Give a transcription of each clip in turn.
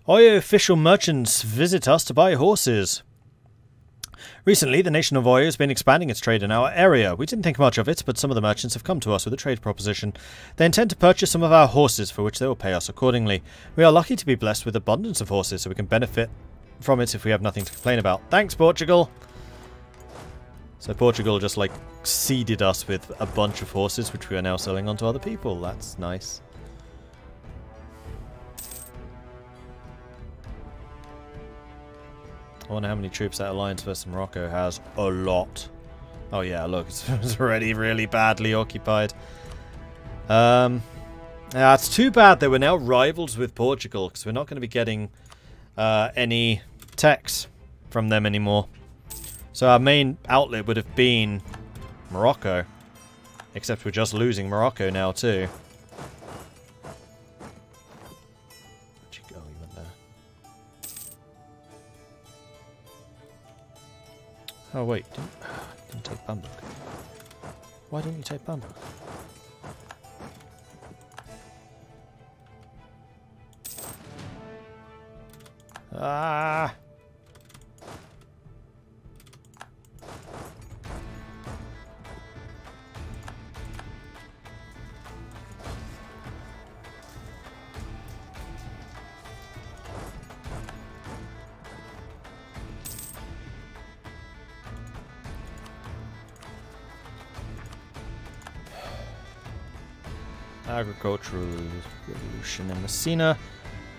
Oyo official merchants visit us to buy horses. Recently, the nation of Oyo has been expanding its trade in our area. We didn't think much of it, but some of the merchants have come to us with a trade proposition. They intend to purchase some of our horses, for which they will pay us accordingly. We are lucky to be blessed with abundance of horses, so we can benefit from it if we have nothing to complain about. Thanks, Portugal! So Portugal just, like, seeded us with a bunch of horses, which we are now selling on to other people. That's nice. I wonder how many troops that alliance versus Morocco has. A lot. Oh yeah, look, it's already really badly occupied. Yeah, it's too bad that we're now rivals with Portugal, because we're not going to be getting any techs from them anymore. So our main outlet would have been Morocco. Except we're just losing Morocco now too. Oh wait, didn't take Bambuk. Why didn't you take Bambuk? Ah! Agricultural revolution in Messina.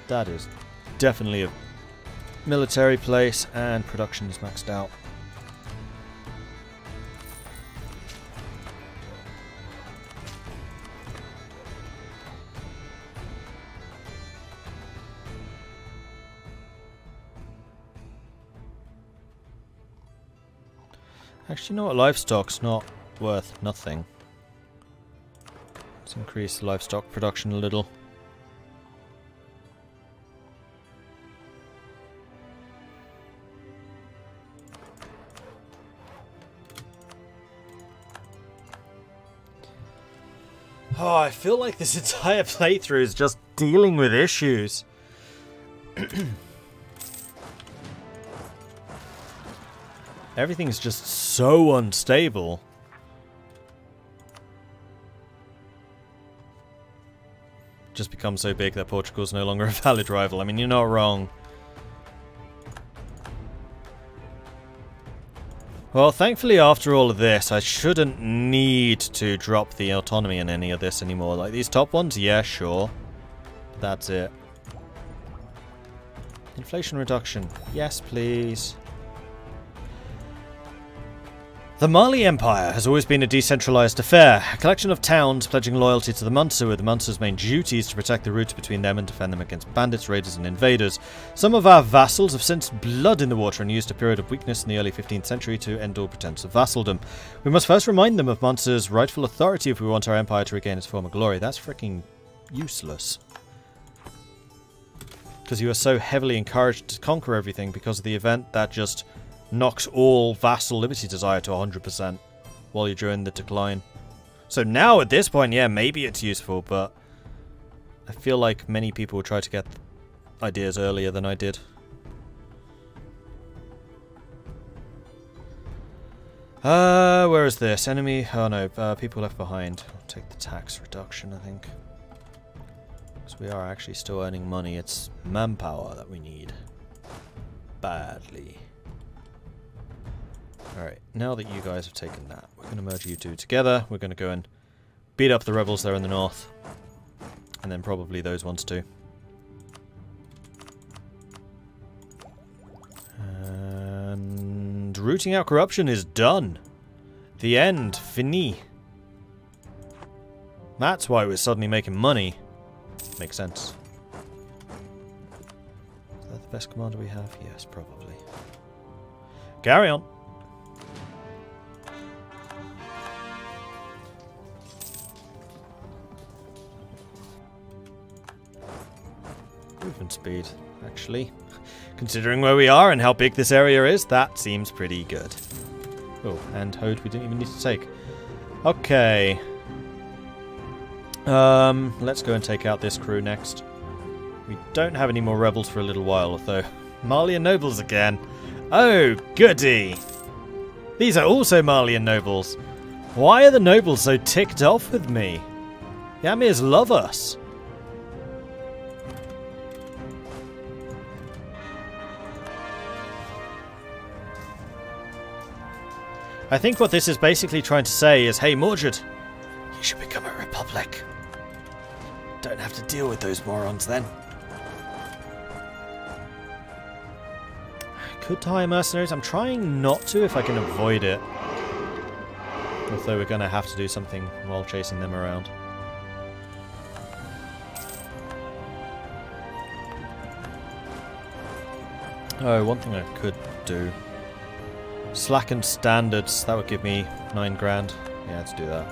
That is definitely a military place, and production is maxed out. Actually, you know what? Livestock's not worth nothing. Let's increase the livestock production a little. Oh, I feel like this entire playthrough is just dealing with issues. Everything's just so unstable. Just become so big that Portugal's no longer a valid rival. I mean, you're not wrong. Well, thankfully, after all of this, I shouldn't need to drop the autonomy in any of this anymore. Like, these top ones, yeah, sure. That's it. Inflation reduction. Yes, please. The Mali Empire has always been a decentralized affair, a collection of towns pledging loyalty to the Mansa, with the Mansa's main duties to protect the routes between them and defend them against bandits, raiders and invaders. Some of our vassals have since blood in the water and used a period of weakness in the early 15th century to end all pretense of vassaldom. We must first remind them of Mansa's rightful authority if we want our empire to regain its former glory. That's freaking useless. Because you are so heavily encouraged to conquer everything because of the event that just knocks all vassal liberty desire to 100% while you're during the decline. So now at this point, yeah, maybe it's useful, but I feel like many people will try to get ideas earlier than I did. Where is this? Enemy? Oh no, people left behind. I'll take the tax reduction, I think. Because we are actually still earning money. It's manpower that we need. Badly. Alright, now that you guys have taken that, we're going to merge you two together. We're going to go and beat up the rebels there in the north. And then probably those ones too. And rooting out corruption is done. The end. Fini. That's why we're suddenly making money. Makes sense. Is that the best commander we have? Yes, probably. Carry on. Movement speed, actually. Considering where we are and how big this area is, that seems pretty good. Oh, and Hode we didn't even need to take. Okay. Let's go and take out this crew next. We don't have any more rebels for a little while, though. Malian nobles again. Oh, goody! These are also Malian nobles. Why are the nobles so ticked off with me? The Amirs love us. I think what this is basically trying to say is, hey Mordred, you should become a republic. Don't have to deal with those morons then. I could hire mercenaries. I'm trying not to if I can avoid it. Although we're going to have to do something while chasing them around. Oh, one thing I could do. Slacken standards. That would give me 9 grand. Yeah, let's do that.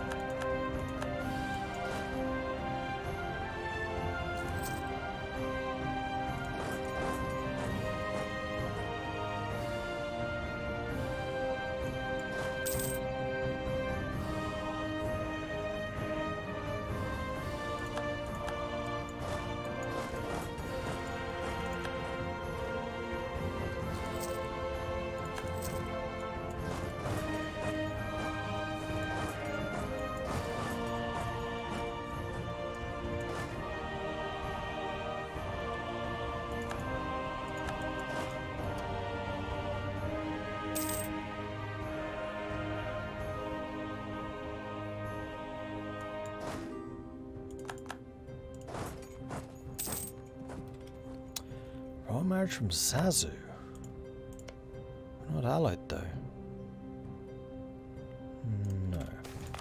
Royal marriage from Zazu. We're not allied though. No.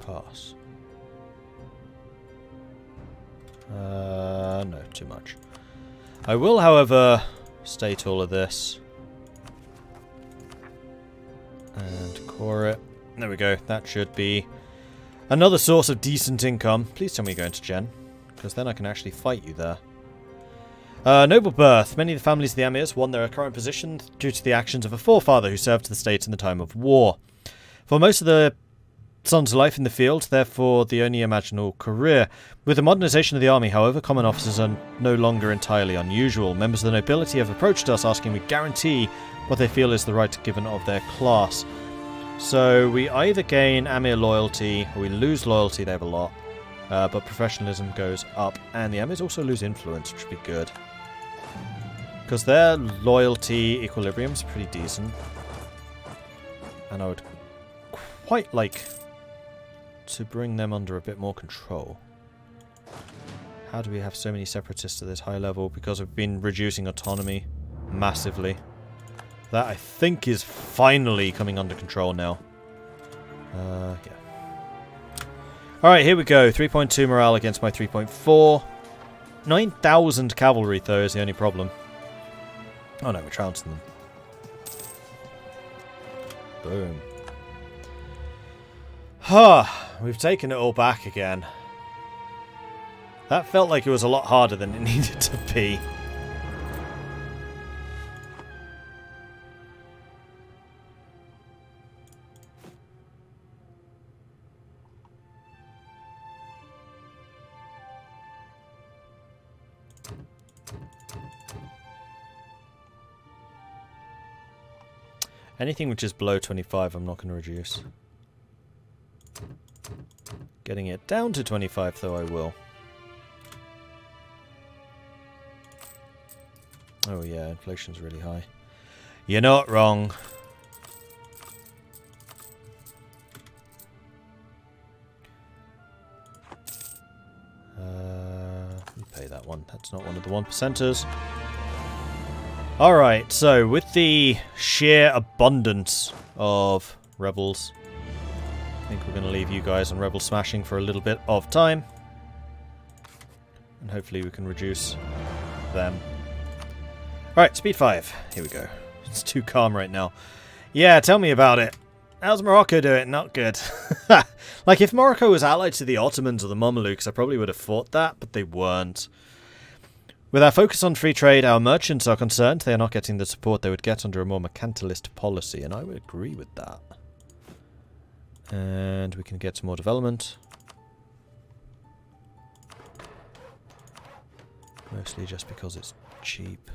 Pass. No, too much. I will, however, state all of this. And core it. There we go. That should be another source of decent income. Please tell me you're going to Gen, because then I can actually fight you there. Noble birth. Many of the families of the Amirs won their current position due to the actions of a forefather who served the state in the time of war. For most of the sons' life in the field, therefore the only imaginable career. With the modernization of the army, however, common officers are no longer entirely unusual. Members of the nobility have approached us asking we guarantee what they feel is the right given of their class. So we either gain Amir loyalty or we lose loyalty. They have a lot. But professionalism goes up. And the Amirs also lose influence, which would be good. Because their loyalty equilibrium is pretty decent. And I would quite like to bring them under a bit more control. How do we have so many separatists at this high level? Because we've been reducing autonomy massively. That, I think, is finally coming under control now. Yeah. Alright, here we go. 3.2 morale against my 3.4. 9,000 cavalry, though, is the only problem. Oh no, we're trouncing them. Boom. We've taken it all back again. That felt like it was a lot harder than it needed to be. Anything which is below 25 I'm not going to reduce. Getting it down to 25 though I will. Oh yeah, inflation's really high. You're not wrong. You pay that one. That's not one of the 1%ers. Alright, so with the sheer abundance of rebels, I think we're going to leave you guys on rebel smashing for a little bit of time. And hopefully we can reduce them. Alright, speed 5. Here we go. It's too calm right now. Yeah, tell me about it. How's Morocco doing? Not good. Like, if Morocco was allied to the Ottomans or the Mamelukes, I probably would have fought that, but they weren't. With our focus on free trade, our merchants are concerned they are not getting the support they would get under a more mercantilist policy, and I would agree with that. And we can get some more development. Mostly just because it's cheap.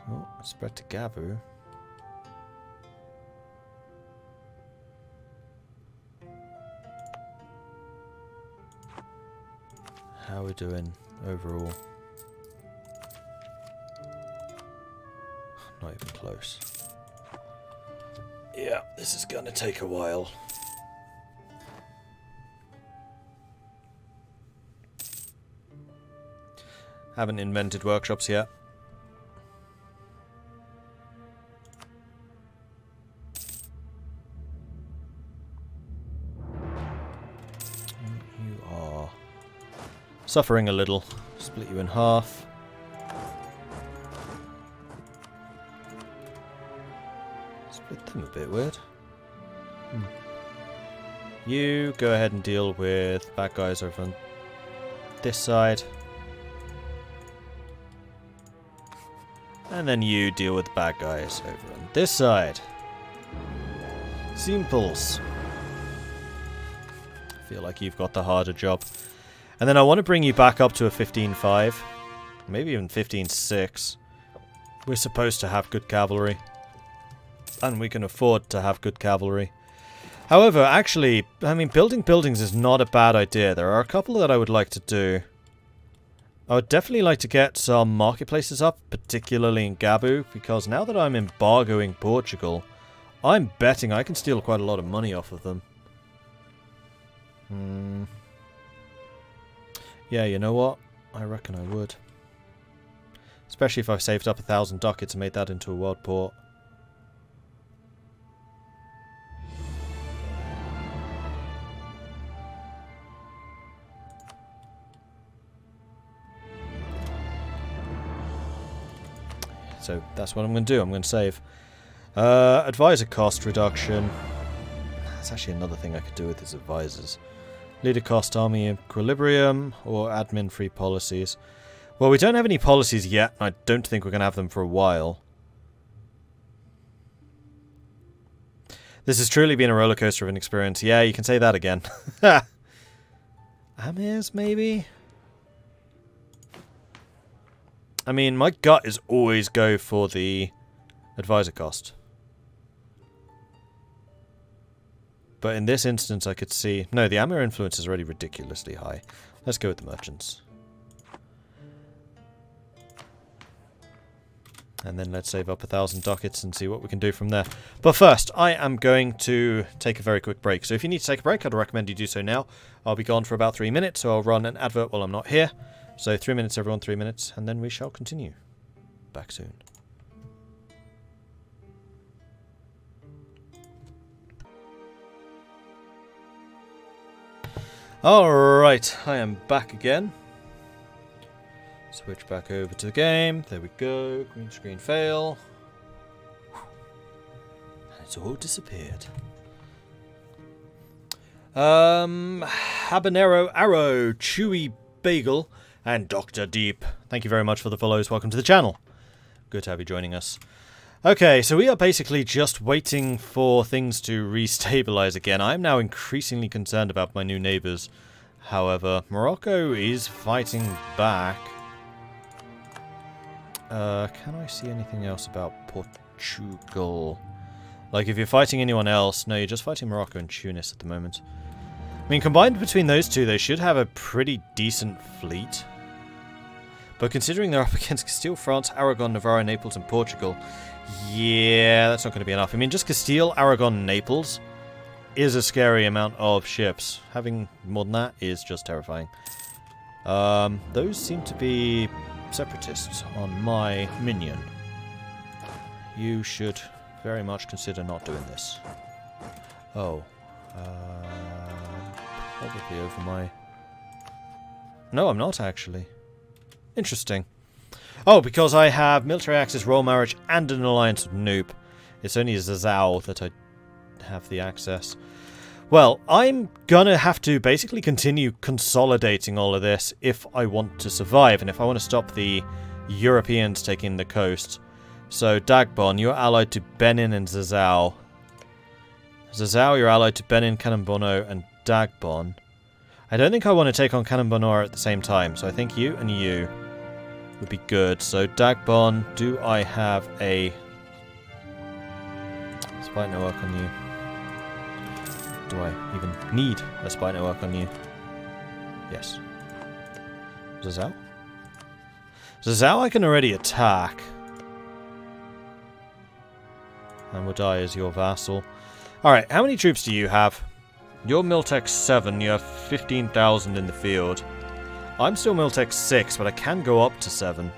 Oh, spread to Gabu. How are we doing overall? Not even close. Yeah, this is gonna take a while. Haven't invented workshops yet. You are suffering a little. Split you in half. Split them a bit weird. You go ahead and deal with bad guys over on this side. And then you deal with bad guys over on this side. Simples. I feel like you've got the harder job. And then I want to bring you back up to a 15-5. Maybe even 15-6. We're supposed to have good cavalry. And we can afford to have good cavalry. However, actually, I mean, building buildings is not a bad idea. There are a couple that I would like to do. I would definitely like to get some marketplaces up, particularly in Gabu, because now that I'm embargoing Portugal, I'm betting I can steal quite a lot of money off of them. Yeah, you know what? I reckon I would. Especially if I've saved up 1,000 ducats and made that into a world port. So that's what I'm going to do. I'm going to save. Advisor cost reduction. That's actually another thing I could do with his advisors. Leader cost, army equilibrium, or admin free policies. Well, we don't have any policies yet. I don't think we're going to have them for a while. This has truly been a roller coaster of an experience. Yeah, you can say that again. Amirs, maybe? I mean, my gut is always go for the advisor cost. But in this instance, I could see... No, the Amir influence is already ridiculously high. Let's go with the merchants. And then let's save up 1,000 ducats and see what we can do from there. But first, I am going to take a very quick break. So if you need to take a break, I'd recommend you do so now. I'll be gone for about 3 minutes, so I'll run an advert while I'm not here. So 3 minutes, everyone, 3 minutes, and then we shall continue. Back soon. Alright, I am back again. Switch back over to the game. There we go. Green screen fail. And it's all disappeared. Habanero Arrow, Chewy Bagel, and Dr. Deep. Thank you very much for the follows. Welcome to the channel. Good to have you joining us. Okay, so we are basically just waiting for things to restabilize again. I am now increasingly concerned about my new neighbors. However, Morocco is fighting back. Can I see anything else about Portugal? Like, if you're fighting anyone else... No, you're just fighting Morocco and Tunis at the moment. I mean, combined between those two, they should have a pretty decent fleet. But considering they're up against Castile, France, Aragon, Navarre, Naples, and Portugal... Yeah, that's not going to be enough. I mean, just Castile, Aragon, and Naples is a scary amount of ships. Having more than that is just terrifying. Those seem to be separatists on my minion. You should very much consider not doing this. Oh. Probably over my... No, I'm not, actually. Interesting. Oh, because I have military access, royal marriage, and an alliance with Noob. It's only Zazao that I have the access. Well, I'm gonna have to basically continue consolidating all of this if I want to survive, and if I want to stop the Europeans taking the coast. So, Dagbon, you're allied to Benin and Zazao. Zazao, you're allied to Benin, Kanembono, and Dagbon. I don't think I want to take on Kanembono at the same time, so I think you and you would be good. So, Dagbon, do I have a spite network on you? Do I even need a spite network on you? Yes. Zazao? Zazao I can already attack. And will die as your vassal. Alright, how many troops do you have? You're Miltech 7, you have 15,000 in the field. I'm still Miltech 6, but I can go up to 7.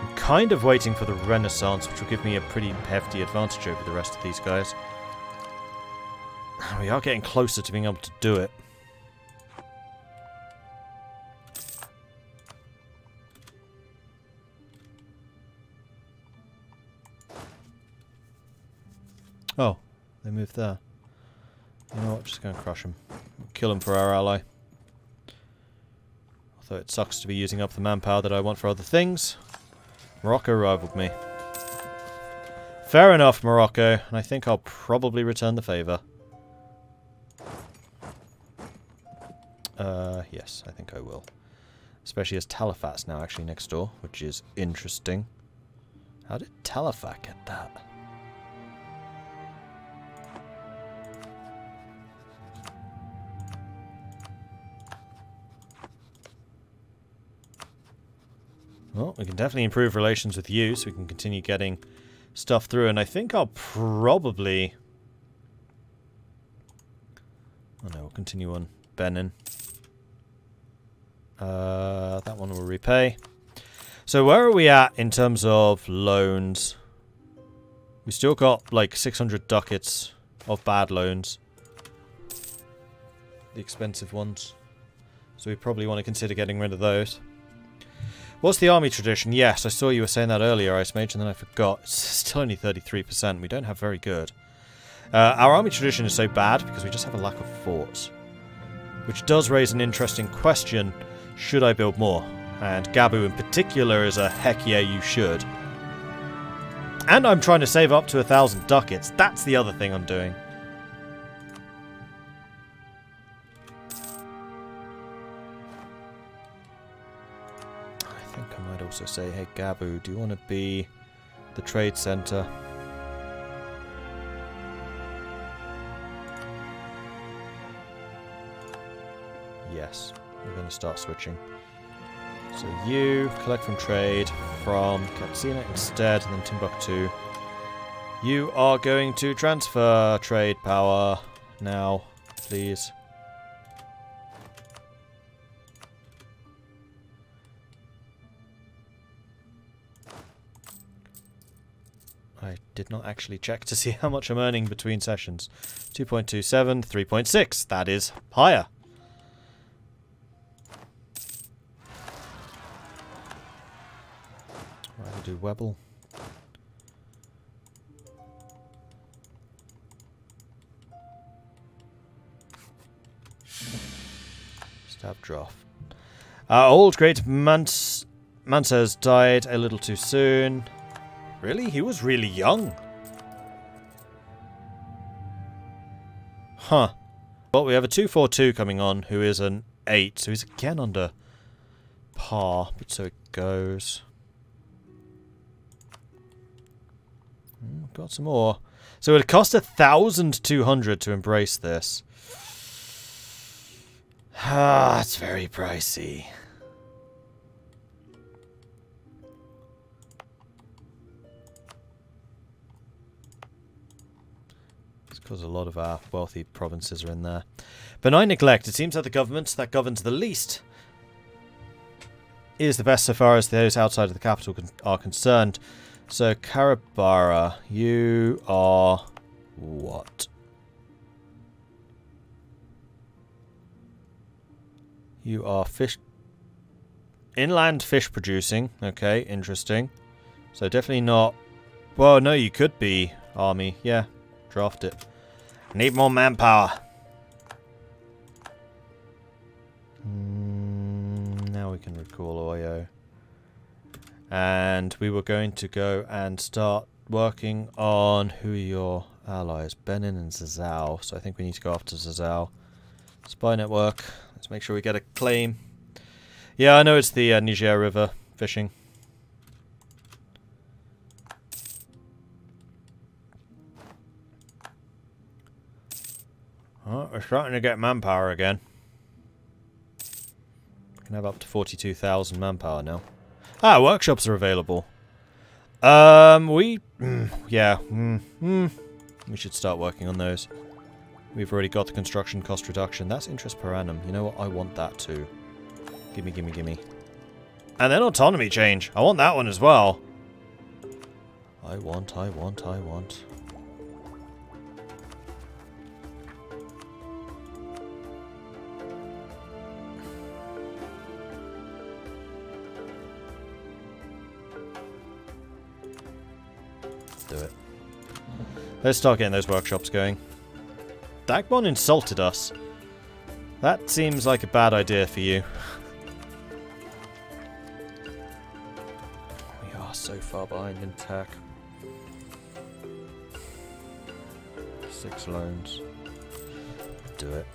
I'm kind of waiting for the Renaissance, which will give me a pretty hefty advantage over the rest of these guys. We are getting closer to being able to do it. Oh, they moved there. You know what, just going to crush him. Kill him for our ally. Although it sucks to be using up the manpower that I want for other things. Morocco rivaled me. Fair enough, Morocco, and I think I'll probably return the favour. Yes, I think I will. Especially as Talafat's now actually next door, which is interesting. How did Talafat get that? Well, we can definitely improve relations with you, so we can continue getting stuff through, and I think I'll probably... Oh no, we'll continue on Benin. That one will repay. So where are we at in terms of loans? We still got like 600 ducats of bad loans. The expensive ones. So we probably want to consider getting rid of those. What's the army tradition? Yes, I saw you were saying that earlier, Ice Mage, and then I forgot. It's still only 33%. We don't have very good. Our army tradition is so bad because we just have a lack of forts. Which does raise an interesting question. Should I build more? And Gabu in particular is a heck yeah, you should. And I'm trying to save up to 1,000 ducats. That's the other thing I'm doing. I think I might also say, hey Gabu, do you want to be the trade center? Yes, we're going to start switching. So you collect from trade from Katsina instead, and then Timbuktu. You are going to transfer trade power now, please. I did not actually check to see how much I'm earning between sessions. 2.27, 3.6. That is higher. Right, we'll do Webble. Stab draft. Our old great Mansa has died a little too soon. Really? He was really young. Huh. Well, we have a 242 coming on, who is an 8, so he's again under par, but so it goes. Got some more. So it cost 1,200 to embrace this. Ah, it's very pricey. Because a lot of our wealthy provinces are in there. Benign neglect. It seems that the government that governs the least is the best so far as those outside of the capital are concerned. So, Karabara, you are what? You are fish... Inland fish producing. Okay, interesting. So definitely not... Well, no, you could be army. Yeah, draft it. Need more manpower. we can recall Oyo. And we were going to go and start working on who are your allies? Benin and Zazao. So I think we need to go after Zazao. Spy network. Let's make sure we get a claim. Yeah, I know it's the Niger River fishing. Oh, we're starting to get manpower again. We can have up to 42,000 manpower now. Ah, workshops are available. We should start working on those. We've already got the construction cost reduction. That's interest per annum. You know what? I want that too. Gimme, gimme, gimme. And then autonomy change. I want that one as well. I want. Do it. Let's start getting those workshops going. Dagbon insulted us. That seems like a bad idea for you. We are so far behind in tech. 6 loans. Do it.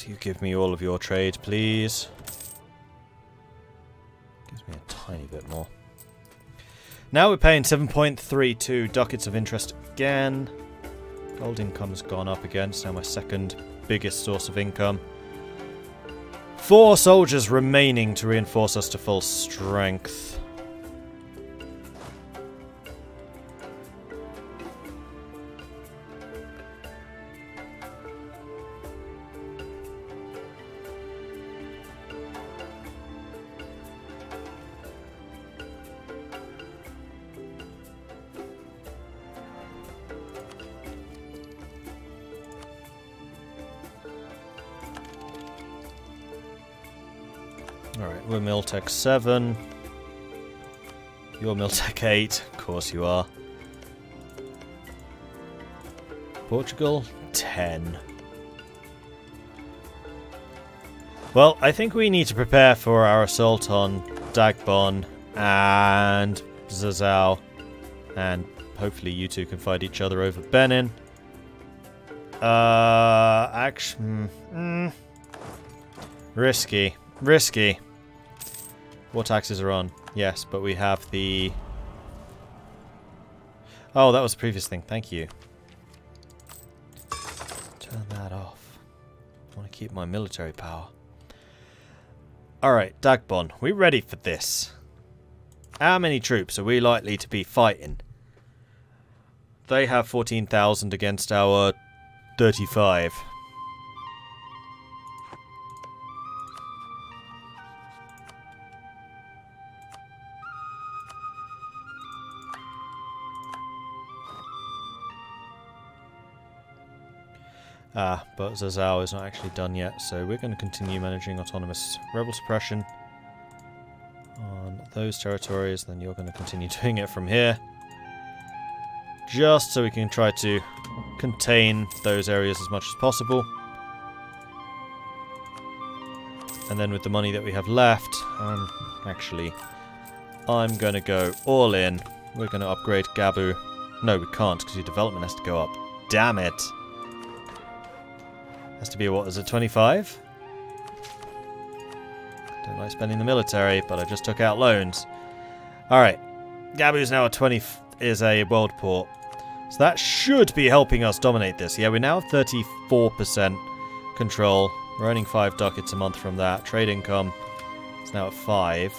You give me all of your trade, please. Gives me a tiny bit more. Now we're paying 7.32 ducats of interest again. Gold income's gone up again. It's now my second biggest source of income. 4 soldiers remaining to reinforce us to full strength. Alright, we're Miltech 7. You're Miltech 8. Of course you are. Portugal 10. Well, I think we need to prepare for our assault on Dagbon and Zazao. And hopefully you two can fight each other over Benin. Risky. Risky. What taxes are on? Yes, but we have the... Oh, that was the previous thing. Thank you. Turn that off. I want to keep my military power. Alright, Dagbon. We ready for this? How many troops are we likely to be fighting? They have 14,000 against our 35. Ah, but Zazao is not actually done yet, so we're going to continue managing autonomous rebel suppression on those territories, then you're going to continue doing it from here. Just so we can try to contain those areas as much as possible. And then with the money that we have left, I'm going to go all in. We're going to upgrade Gabu. No, we can't, because your development has to go up. Damn it! Has to be, what, is it 25? Don't like spending the military, but I just took out loans. Alright. Gabu's now at 20, is a world port. So that should be helping us dominate this. Yeah, we now have 34% control. We're earning 5 ducats a month from that. Trade income is now at 5.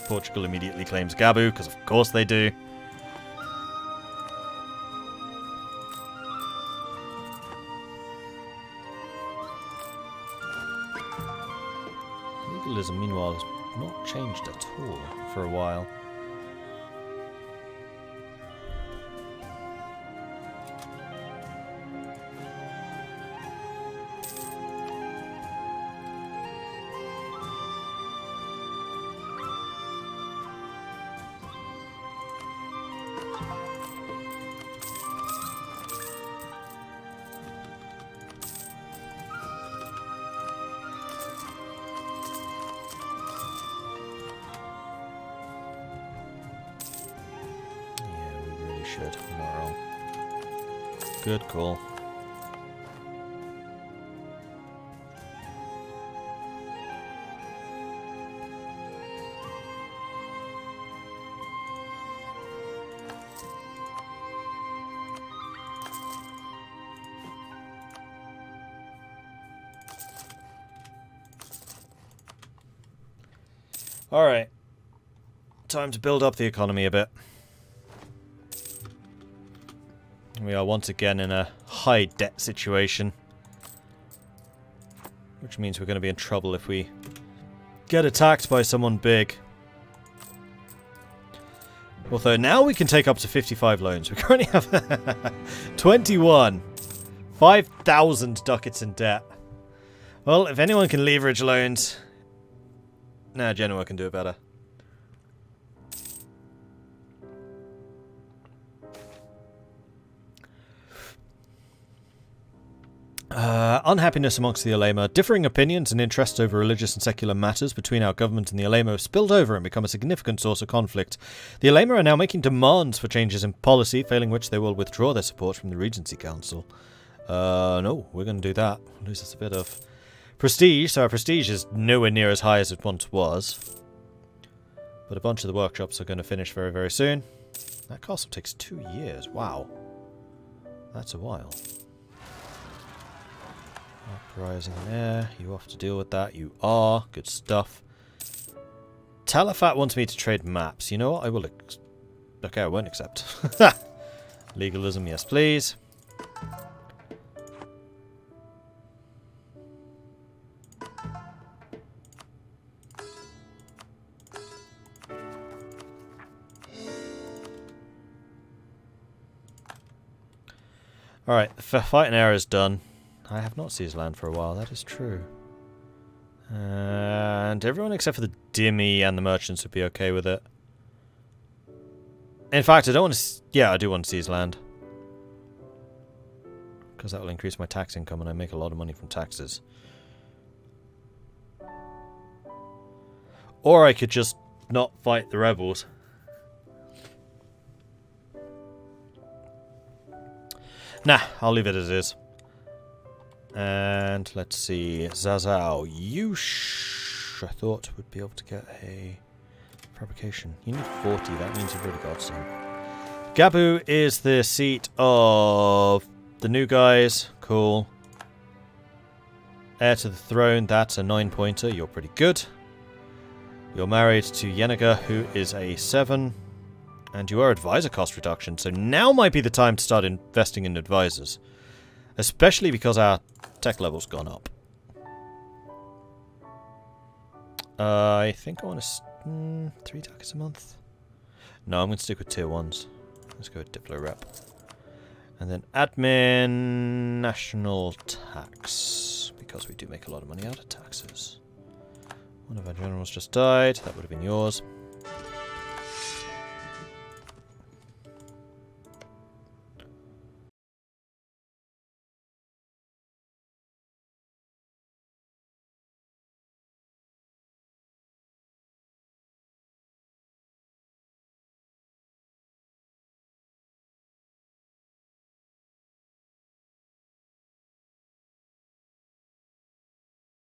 Portugal immediately claims Gabu, because of course they do. capitalism, meanwhile, has not changed at all for a while. Should. I'm not wrong. Good call. All right. Time to build up the economy a bit. We are once again in a high debt situation, which means we're going to be in trouble if we get attacked by someone big. Although now we can take up to 55 loans. We currently have 21. 5,000 ducats in debt. Well, if anyone can leverage loans, Genoa can do it better. Unhappiness amongst the Alema. Differing opinions and interests over religious and secular matters between our government and the Alema have spilled over and become a significant source of conflict. The Alema are now making demands for changes in policy, failing which they will withdraw their support from the Regency Council. No, we're going to do that. Lose us a bit of prestige, so our prestige is nowhere near as high as it once was. But a bunch of the workshops are going to finish very, very soon. That castle takes 2 years. Wow. That's a while. Uprising in air. You off to deal with that. You are. Good stuff. Talafat wants me to trade maps. You know what? I will okay, I won't accept. Legalism, yes please. Alright, the fight in air is done. I have not seized land for a while, that is true. And everyone except for the Dhimmi and the merchants would be okay with it. In fact, I don't want to... Yeah, I do want to seize land. Because that will increase my tax income and I make a lot of money from taxes. Or I could just not fight the rebels. Nah, I'll leave it as is. And let's see, Zazao, you I thought would be able to get a fabrication. You need 40, that means you've already got some. Gabu is the seat of the new guys, cool. Heir to the throne, that's a 9-pointer, you're pretty good. You're married to Yenaga, who is a 7. And you are advisor cost reduction, so now might be the time to start investing in advisors. Especially because our tech level's gone up. I think I want to... 3 ducats a month? No, I'm going to stick with tier 1s. Let's go with Diplo Rep. And then admin, national tax. Because we do make a lot of money out of taxes. One of our generals just died. That would have been yours.